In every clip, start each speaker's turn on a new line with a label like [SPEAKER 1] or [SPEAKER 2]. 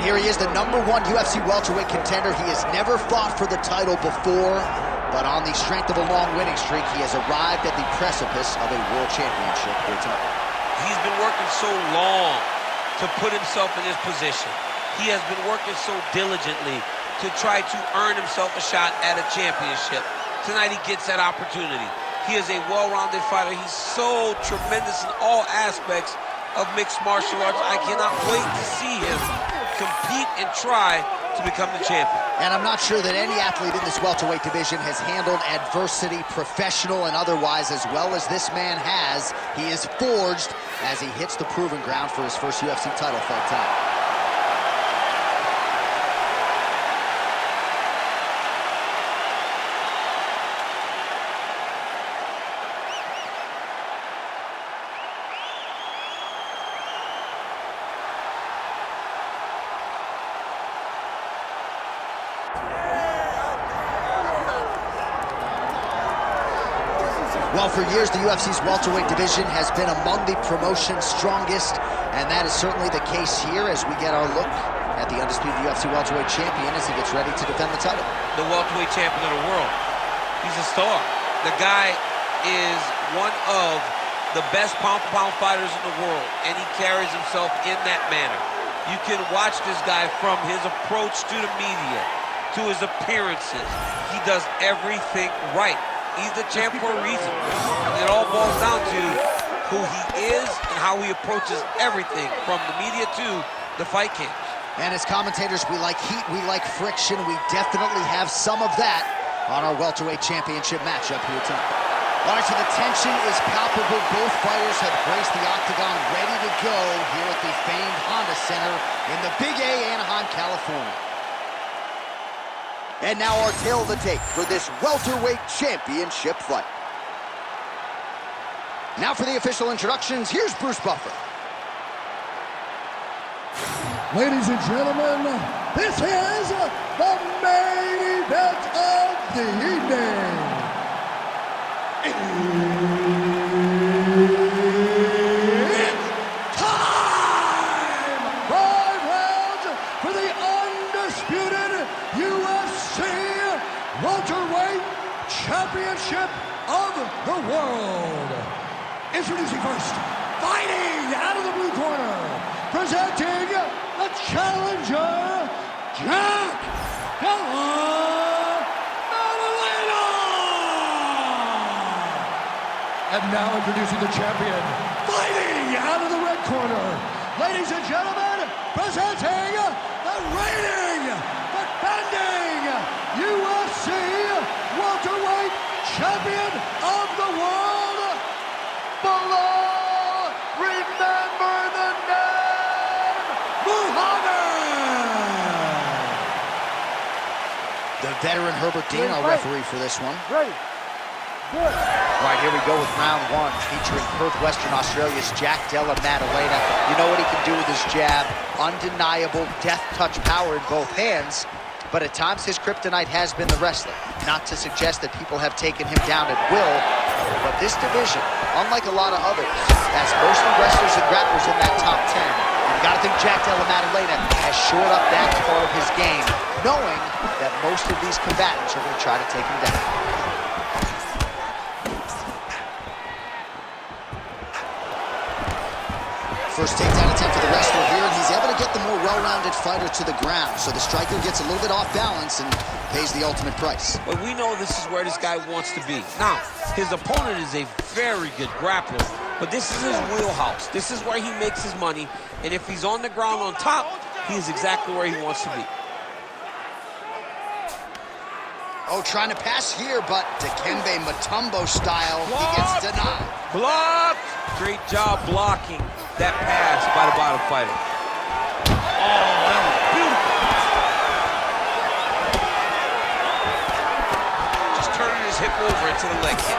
[SPEAKER 1] here he is, the #1 UFC welterweight contender. He has never fought for the title before, but on the strength of a long winning streak, he has arrived at the precipice of a world championship here tonight.
[SPEAKER 2] He's been working so long to put himself in this position. He has been working so diligently to try to earn himself a shot at a championship. Tonight he gets that opportunity. He is a well-rounded fighter. He's so tremendous in all aspects of mixed martial arts. I cannot wait to see him compete and try to become the champion.
[SPEAKER 1] And I'm not sure that any athlete in this welterweight division has handled adversity, professional and otherwise, as well as this man has. He is forged as he hits the proving ground for his first UFC title fight tonight. Well, for years, the UFC's welterweight division has been among the promotion's strongest, and that is certainly the case here as we get our look at the undisputed UFC welterweight champion as he gets ready to defend the title.
[SPEAKER 2] The welterweight champion of the world. He's a star. The guy is one of the best pound-for-pound fighters in the world, and he carries himself in that manner. You can watch this guy from his approach to the media, to his appearances. He does everything right. He's the champ for a reason. It all boils down to who he is and how he approaches everything from the media to the fight camps.
[SPEAKER 1] And as commentators, we like heat, we like friction. We definitely have some of that on our welterweight championship matchup here tonight. All right, so the tension is palpable. Both fighters have graced the octagon, ready to go here at the famed Honda Center in the Big A, Anaheim, California. And now our tale of the tape for this welterweight championship fight. Now for the official introductions, here's Bruce Buffer.
[SPEAKER 3] Ladies and gentlemen, this is the main event of the evening. It's time! 5 rounds for the undisputed UFC Welterweight Championship of the World. Introducing first, fighting out of the blue corner, presenting the challenger, Jack Della Maddalena. And now introducing the champion, fighting out of the red corner, ladies and gentlemen, presenting the reigning, defending UFC welterweight champion of the world, Belal. Remember the name, Muhammad.
[SPEAKER 1] The veteran Herbert Dean, our referee for this one.
[SPEAKER 3] Ready. Good.
[SPEAKER 1] All right, here we go with round one, featuring Perth, Western Australia's Jack Della Maddalena. You know what he can do with his jab. Undeniable death touch power in both hands. But at times, his kryptonite has been the wrestling. Not to suggest that people have taken him down at will, but this division, unlike a lot of others, has mostly wrestlers and grapplers in that top 10. And you gotta think Jack Della Maddalena has shored up that part of his game, knowing that most of these combatants are gonna try to take him down. First takedown attempt for the wrestler here, and he's able to get the more well-rounded fighter to the ground. So the striker gets a little bit off balance and pays the ultimate price.
[SPEAKER 2] But we know this is where this guy wants to be. Now, his opponent is a very good grappler, but this is his wheelhouse. This is where he makes his money, and if he's on the ground on top, he is exactly where he wants to be.
[SPEAKER 1] Oh, trying to pass here, but Dikembe Mutombo style, he gets denied.
[SPEAKER 2] Blocked! Great job blocking that pass by the bottom fighter. Oh, that was beautiful. Just turning his hip over into the leg kick.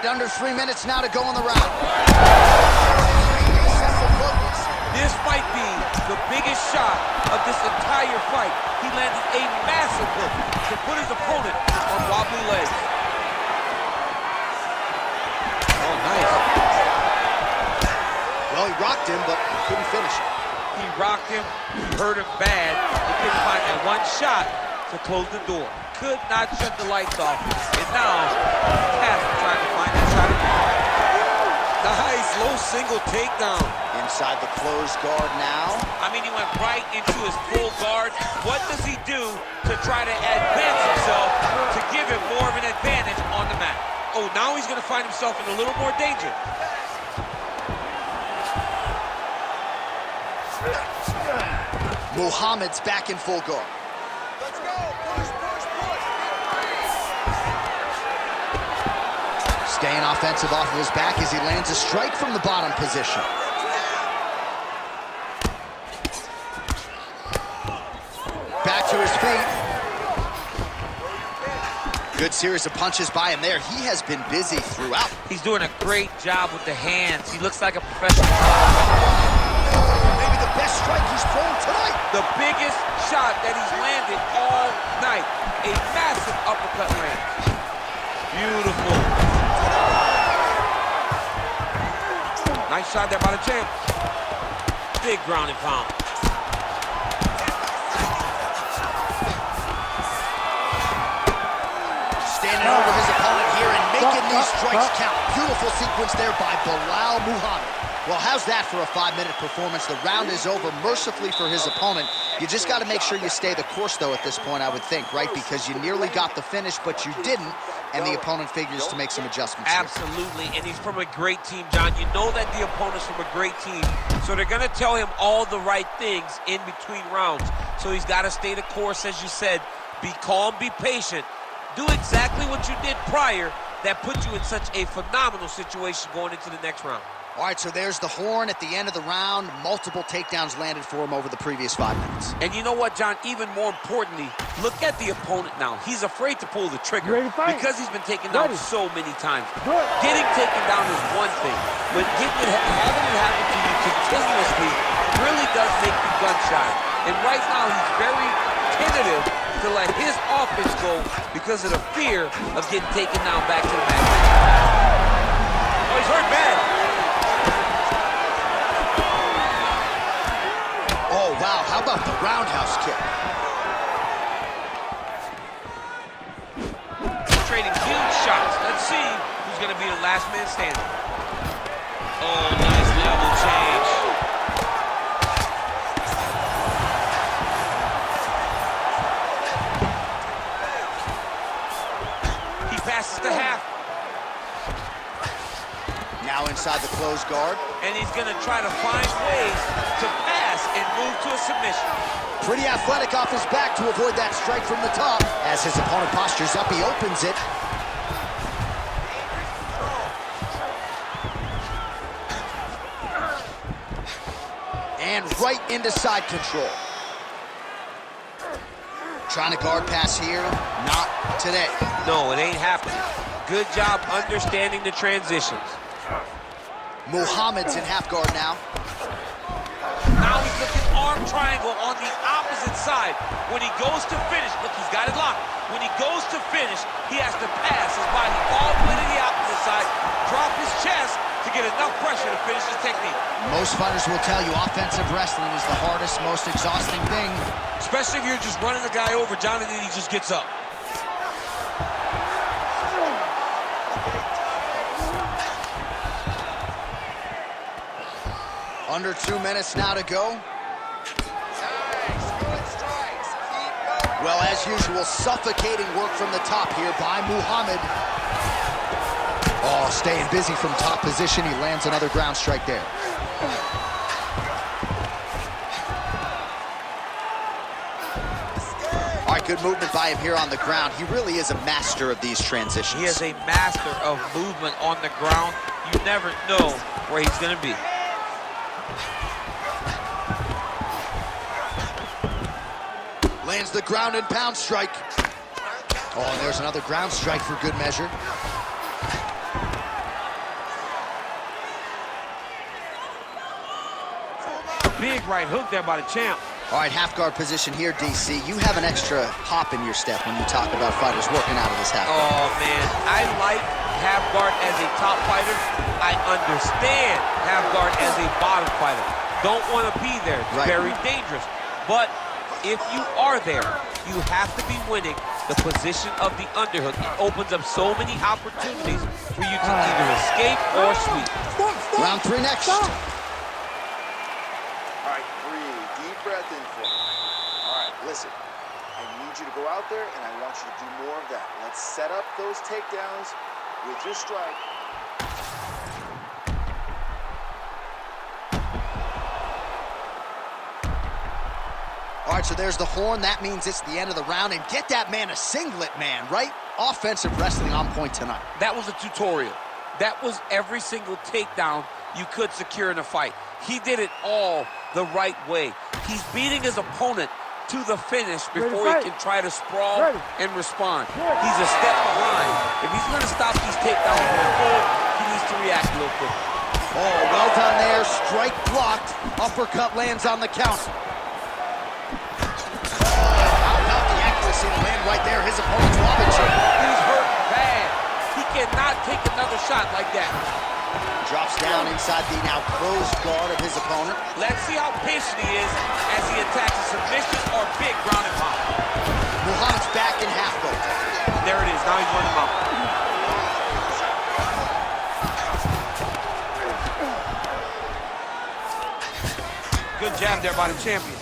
[SPEAKER 1] Under 3 minutes now to go on the round.
[SPEAKER 2] This might be the biggest shot of this entire fight. He landed a massive hook to put his opponent on wobbly legs. Oh, nice.
[SPEAKER 1] Well, he rocked him, but couldn't finish it.
[SPEAKER 2] He rocked him, he hurt him bad. He couldn't find that one shot to close the door. Could not shut the lights off. And now, Castle trying to find that shot again. Nice, low single takedown.
[SPEAKER 1] Inside the closed guard now.
[SPEAKER 2] I mean, he went right into his full guard. What does he do to try to advance himself to give him more of an advantage on the mat? Oh, now he's going to find himself in a little more danger.
[SPEAKER 1] Muhammad's back in full guard.
[SPEAKER 4] Let's go. Push, push, push.
[SPEAKER 1] Staying offensive off of his back as he lands a strike from the bottom position. Back to his feet. Good series of punches by him there. He has been busy throughout.
[SPEAKER 2] He's doing a great job with the hands. He looks like a professional.
[SPEAKER 1] Maybe the best strike he's thrown tonight.
[SPEAKER 2] The biggest shot that he's landed all night. A massive uppercut land. Beautiful. Nice shot there by the champ. Big ground and pound.
[SPEAKER 1] Standing over his opponent here and making these strikes count. Beautiful sequence there by Belal Muhammad. Well, how's that for a 5-minute performance? The round is over mercifully for his opponent. You just got to make sure you stay the course, though, at this point, I would think, right? Because you nearly got the finish, but you didn't, and the opponent figures to make some adjustments here.
[SPEAKER 2] Absolutely, and he's from a great team, John. You know that the opponent's from a great team, so they're going to tell him all the right things in between rounds. So he's got to stay the course, as you said. Be calm, be patient. Do exactly what you did prior that put you in such a phenomenal situation going into the next round.
[SPEAKER 1] All right, so there's the horn at the end of the round. Multiple takedowns landed for him over the previous 5 minutes.
[SPEAKER 2] And you know what, John? Even more importantly, look at the opponent now. He's afraid to pull the trigger because he's been taken down so many times. Getting taken down is one thing, but having it happen to you continuously really does make you gun shy. And right now, he's very tentative to let his offense go because of the fear of getting taken down back to the mat. Oh, he's hurt bad.
[SPEAKER 1] Oh, wow, how about the roundhouse kick?
[SPEAKER 2] Trading huge shots. Let's see who's going to be the last man standing. Oh, nice level change. He passes the half.
[SPEAKER 1] Now inside the closed guard.
[SPEAKER 2] And he's going to try to find ways to pass and move to a submission.
[SPEAKER 1] Pretty athletic off his back to avoid that strike from the top. As his opponent postures up, he opens it. And right into side control. Trying to guard pass here, not today.
[SPEAKER 2] No, it ain't happening. Good job understanding the transitions.
[SPEAKER 1] Muhammad's in half guard now.
[SPEAKER 2] Now he's looking arm triangle on the opposite side. When he goes to finish, look, he's got it locked. When he goes to finish, he has to pass his body all the way to the opposite side, drop his chest to get enough pressure to finish his technique.
[SPEAKER 1] Most fighters will tell you offensive wrestling is the hardest, most exhausting thing.
[SPEAKER 2] Especially if you're just running the guy over, John, and then he just gets up.
[SPEAKER 1] Under 2 minutes now to go. Well, as usual, suffocating work from the top here by Muhammad. Oh, staying busy from top position. He lands another ground strike there. All right, good movement by him here on the ground. He really is a master of these transitions.
[SPEAKER 2] He is a master of movement on the ground. You never know where he's going to be.
[SPEAKER 1] Lands the ground and pound strike. Oh, and there's another ground strike for good measure.
[SPEAKER 2] Big right hook there by the champ.
[SPEAKER 1] All right, half guard position here, DC. You have an extra hop in your step when you talk about fighters working out of this half guard.
[SPEAKER 2] Oh, man. I like half guard as a top fighter. I understand half guard as a bottom fighter. don't want to be there. It's very dangerous. But if you are there, you have to be winning the position of the underhook. It opens up so many opportunities for you to either escape or sweep.
[SPEAKER 1] Round 3 next.
[SPEAKER 4] All right, breathe. Deep breath in for me. All right, listen. I need you to go out there, and I want you to do more of that. Let's set up those takedowns with your strike.
[SPEAKER 1] All right, so there's the horn. That means it's the end of the round. And get that man a singlet, man, right? Offensive wrestling on point tonight.
[SPEAKER 2] That was a tutorial. That was every single takedown you could secure in a fight. He did it all the right way. He's beating his opponent to the finish before he can try to sprawl and respond. He's a step behind. If he's going to stop these takedowns going forward, he needs to react a little quick.
[SPEAKER 1] Oh, well done there. Strike blocked. Uppercut lands on the count. To land right there, his opponent's wobbling.
[SPEAKER 2] He's hurt bad. He cannot take another shot like that.
[SPEAKER 1] Drops down inside the now closed guard of his opponent.
[SPEAKER 2] Let's see how patient he is as he attacks a submission or big ground and pound.
[SPEAKER 1] Muhammad's back in half guard.
[SPEAKER 2] There it is. Now he's running him out. Good jab there by the champion.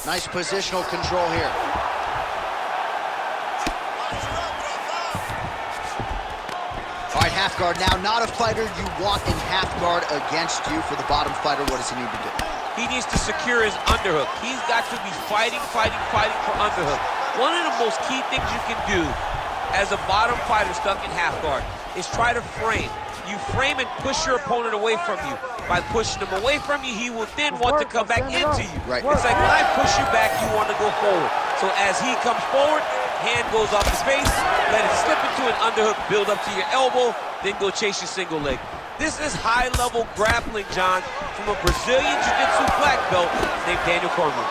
[SPEAKER 1] Nice positional control here. All right, half guard now. Not a fighter you want in half guard against you. For the bottom fighter, what does he need to do?
[SPEAKER 2] He needs to secure his underhook. He's got to be fighting for underhook. One of the most key things you can do as a bottom fighter stuck in half guard is try to frame. You frame and push your opponent away from you. By pushing him away from you, he will then want to come back into you.
[SPEAKER 1] Right.
[SPEAKER 2] It's like when I push you back, you want to go forward. So as he comes forward, hand goes off his face, let it slip into an underhook, build up to your elbow, then go chase your single leg. This is high-level grappling, John, from a Brazilian Jiu-Jitsu black belt named Daniel Cormier.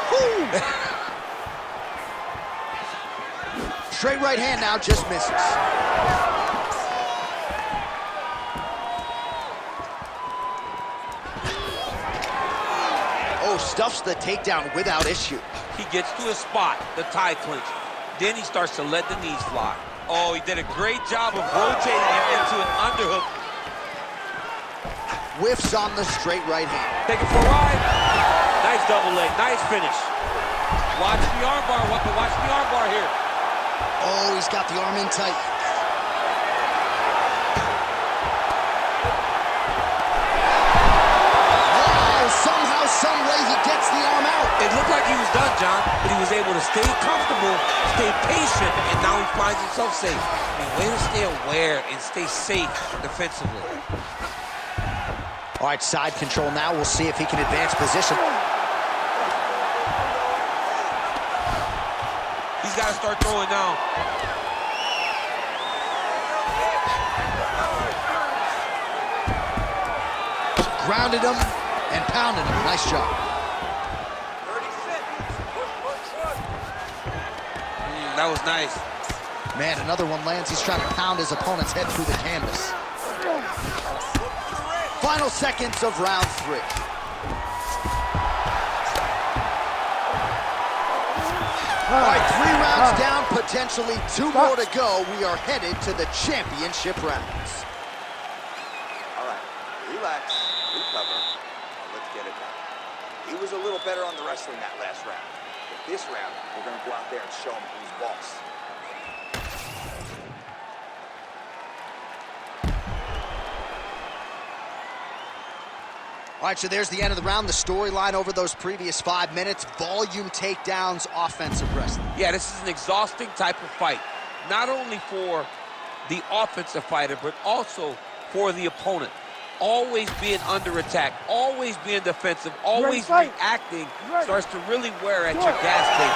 [SPEAKER 1] Straight right hand now, just misses. Oh, stuffs the takedown without issue.
[SPEAKER 2] He gets to a spot, the tie clinch. Then he starts to let the knees fly. Oh, he did a great job of rotating him into an underhook.
[SPEAKER 1] Whiffs on the straight right hand.
[SPEAKER 2] Take it for a ride. Nice double leg, nice finish. Watch the armbar, watch the armbar here.
[SPEAKER 1] Oh, he's got the arm in tight. Somehow, some way, he gets the arm out.
[SPEAKER 2] It looked like he was done, John, but he was able to stay comfortable, stay patient, and now he finds himself safe. I mean, way to stay aware and stay safe defensively.
[SPEAKER 1] All right, side control now. We'll see if he can advance position.
[SPEAKER 2] He's got to start throwing now.
[SPEAKER 1] Grounded him and pounded him. Nice job.
[SPEAKER 2] That was nice.
[SPEAKER 1] Man, another one lands. He's trying to pound his opponent's head through the canvas. Final seconds of round 3. All right, 3 rounds down, potentially 2 more to go. We are headed to the championship rounds.
[SPEAKER 4] All right, relax, recover, and let's get it done. He was a little better on the wrestling that last round. But this round, we're going to go out there and show him who's boss.
[SPEAKER 1] All right, so there's the end of the round. The storyline over those previous 5 minutes. Volume takedowns, offensive wrestling.
[SPEAKER 2] Yeah, this is an exhausting type of fight. Not only for the offensive fighter, but also for the opponent. Always being under attack, always being defensive, always reacting starts to really wear at your gas tank.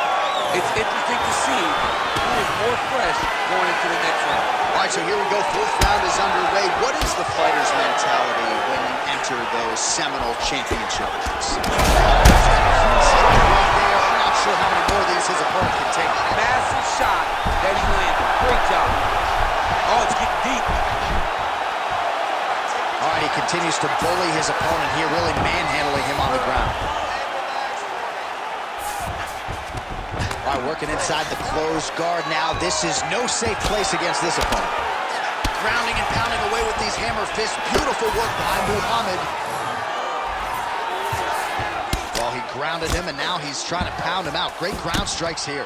[SPEAKER 2] It's interesting to see who is more fresh going into the next round.
[SPEAKER 1] All right, so here we go. 4th round is underway. What is the fighter's mentality when you enter those seminal championship rounds? Right there. I'm not sure how many more of these his opponent can take.
[SPEAKER 2] Massive shot that he landed. Great job. Oh, it's getting deep.
[SPEAKER 1] All right, he continues to bully his opponent here, really manhandling him on the ground. All right, working inside the closed guard now. This is no safe place against this opponent. Grounding and pounding away with these hammer fists. Beautiful work by Muhammad. Well, he grounded him, and now he's trying to pound him out. Great ground strikes here.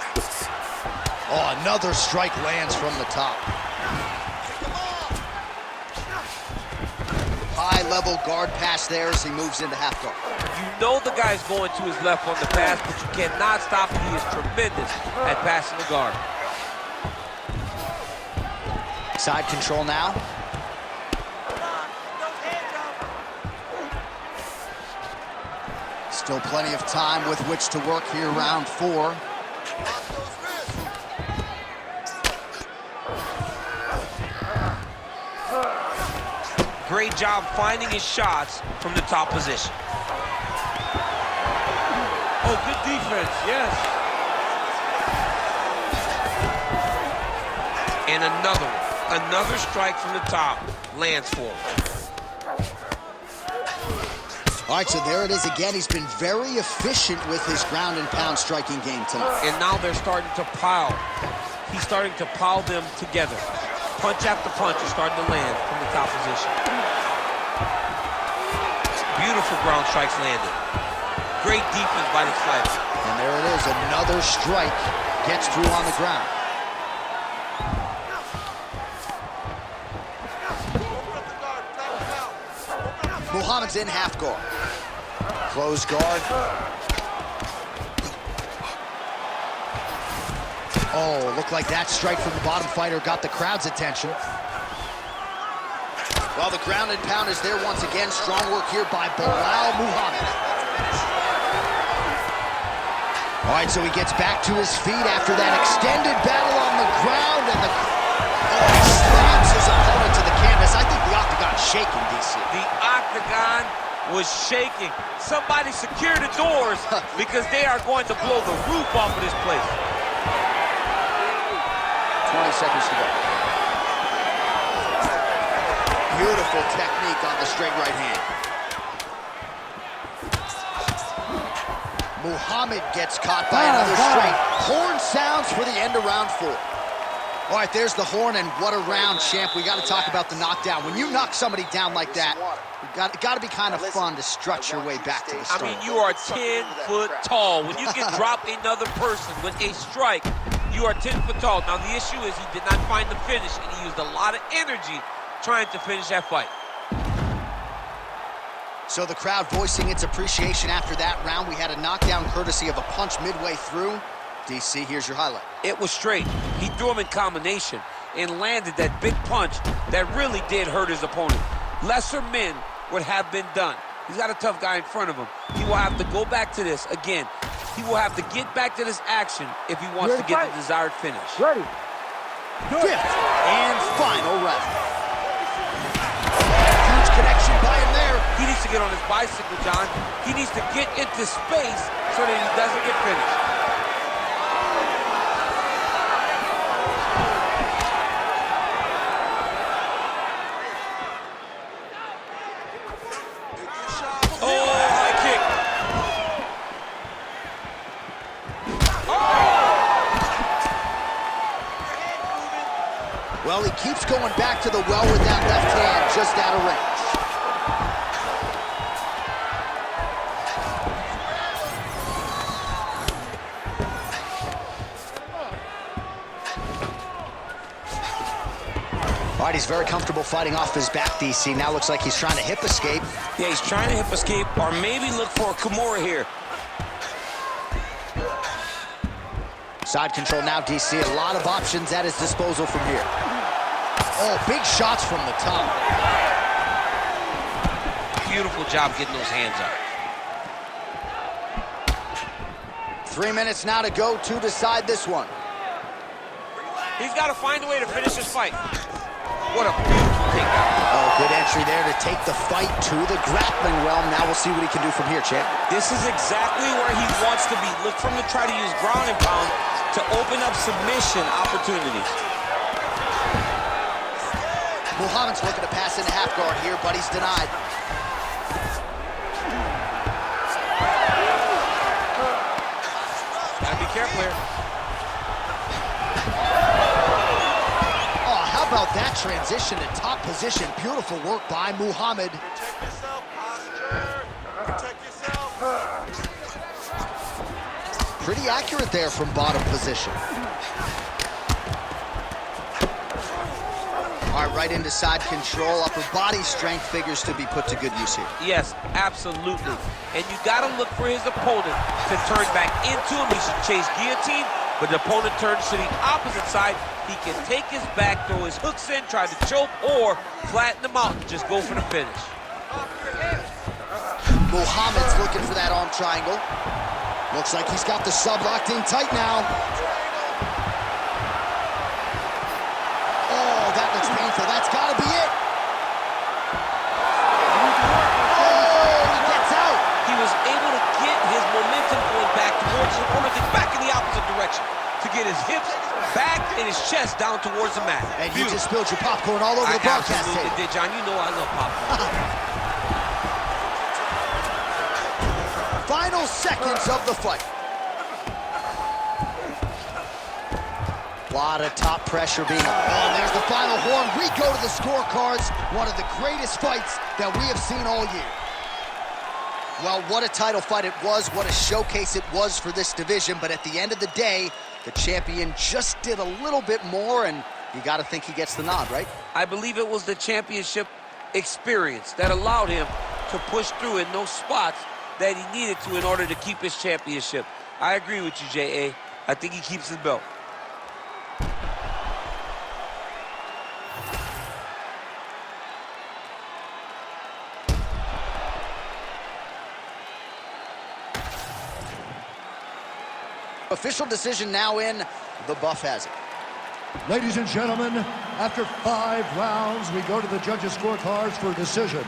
[SPEAKER 1] Oh, another strike lands from the top. High-level guard pass there as he moves into half guard.
[SPEAKER 2] You know the guy's going to his left on the pass, but you cannot stop him. He is tremendous at passing the guard.
[SPEAKER 1] Side control now. Still plenty of time with which to work here, round 4.
[SPEAKER 2] Great job finding his shots from the top position. Oh, good defense, yes. And another one. Another strike from the top lands for him.
[SPEAKER 1] All right, so there it is again. He's been very efficient with his ground and pound striking game tonight.
[SPEAKER 2] And now they're starting to pile. He's starting to pile them together. Punch after punch is starting to land from the top position. Beautiful ground strikes landed. Great defense by the fighter.
[SPEAKER 1] And there it is, another strike gets through on the ground. Muhammad's in half guard. Close guard. Oh, looked like that strike from the bottom fighter got the crowd's attention. Well, the ground and pound is there once again. Strong work here by Belal Muhammad. All right, so he gets back to his feet after that extended battle on the ground, and he slams his opponent to the canvas. I think the octagon's shaking, DC.
[SPEAKER 2] The octagon was shaking. Somebody secure the doors because they are going to blow the roof off of this place.
[SPEAKER 1] 20 seconds to go. Beautiful technique on the straight right hand. Muhammad gets caught by another straight. Horn sounds for the end of round 4. All right, there's the horn, and what a round, champ. We got to talk about the knockdown. When you knock somebody down like that, it got to be kind of fun to strut your way back to the start.
[SPEAKER 2] I mean, you are 10 foot tall. When you can drop another person with a strike, you are 10 foot tall. Now, the issue is he did not find the finish, and he used a lot of energy trying to finish that fight.
[SPEAKER 1] So the crowd voicing its appreciation after that round. We had a knockdown courtesy of a punch midway through. DC, here's your highlight.
[SPEAKER 2] It was straight. He threw him in combination and landed that big punch that really did hurt his opponent. Lesser men would have been done. He's got a tough guy in front of him. He will have to go back to this again. He will have to get back to this action if he wants to get the desired finish.
[SPEAKER 3] Ready.
[SPEAKER 1] Fifth and final round. Huge connection by him there.
[SPEAKER 2] He needs to get on his bicycle, John. He needs to get into space so that he doesn't get finished.
[SPEAKER 1] Well, he keeps going back to the well with that left hand just out of range. All right, he's very comfortable fighting off his back, DC. Now looks like he's trying to hip escape.
[SPEAKER 2] Yeah, he's trying to hip escape or maybe look for a Kimura here.
[SPEAKER 1] Side control now, DC. A lot of options at his disposal from here. Oh, big shots from the top.
[SPEAKER 2] Beautiful job getting those hands up.
[SPEAKER 1] 3 minutes now to go to decide this one.
[SPEAKER 2] He's got to find a way to finish this fight. What a beautiful takedown.
[SPEAKER 1] Oh, good entry there to take the fight to the grappling realm. Now we'll see what he can do from here, champ.
[SPEAKER 2] This is exactly where he wants to be. Look for him to try to use ground and pound to open up submission opportunities.
[SPEAKER 1] Muhammad's looking to pass into half guard here, but he's denied.
[SPEAKER 2] Gotta be careful here.
[SPEAKER 1] Oh, how about that transition to top position? Beautiful work by Muhammad.
[SPEAKER 5] Protect yourself, posture. Protect yourself.
[SPEAKER 1] Pretty accurate there from bottom position. All right, right into side control. Upper body strength figures to be put to good use here.
[SPEAKER 2] Yes, absolutely. And you got to look for his opponent to turn back into him. He should chase guillotine, but the opponent turns to the opposite side. He can take his back, throw his hooks in, try to choke, or flatten him out and just go for the finish.
[SPEAKER 1] Muhammad's looking for that arm triangle. Looks like he's got the sub locked in tight now. Oh, that looks painful. That's got to be it. Oh, he gets out.
[SPEAKER 2] He was able to get his momentum going back towards his opponent, and back in the opposite direction to get his hips back and his chest down towards the mat.
[SPEAKER 1] And you just spilled your popcorn all over the broadcast
[SPEAKER 2] absolutely
[SPEAKER 1] tape.
[SPEAKER 2] did, John. You know I love popcorn.
[SPEAKER 1] Final seconds of the fight. A lot of top pressure being applied. And there's the final horn. We go to the scorecards. One of the greatest fights that we have seen all year. Well, what a title fight it was. What a showcase it was for this division. But at the end of the day, the champion just did a little bit more, and you got to think he gets the nod, right?
[SPEAKER 2] I believe it was the championship experience that allowed him to push through in those spots that he needed to in order to keep his championship. I agree with you, J.A. I think he keeps his belt.
[SPEAKER 1] Official decision now in. The buff has it.
[SPEAKER 3] Ladies and gentlemen, after 5 rounds, we go to the judges' scorecards for a decision.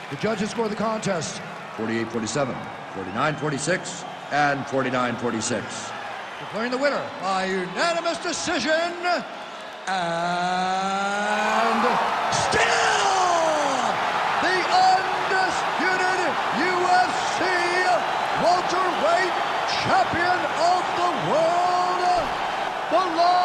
[SPEAKER 3] The judges score the contest 48-47, 49-46, and 49-46. Declaring the winner by unanimous decision, and still the undisputed UFC welterweight champion of the world, Belal.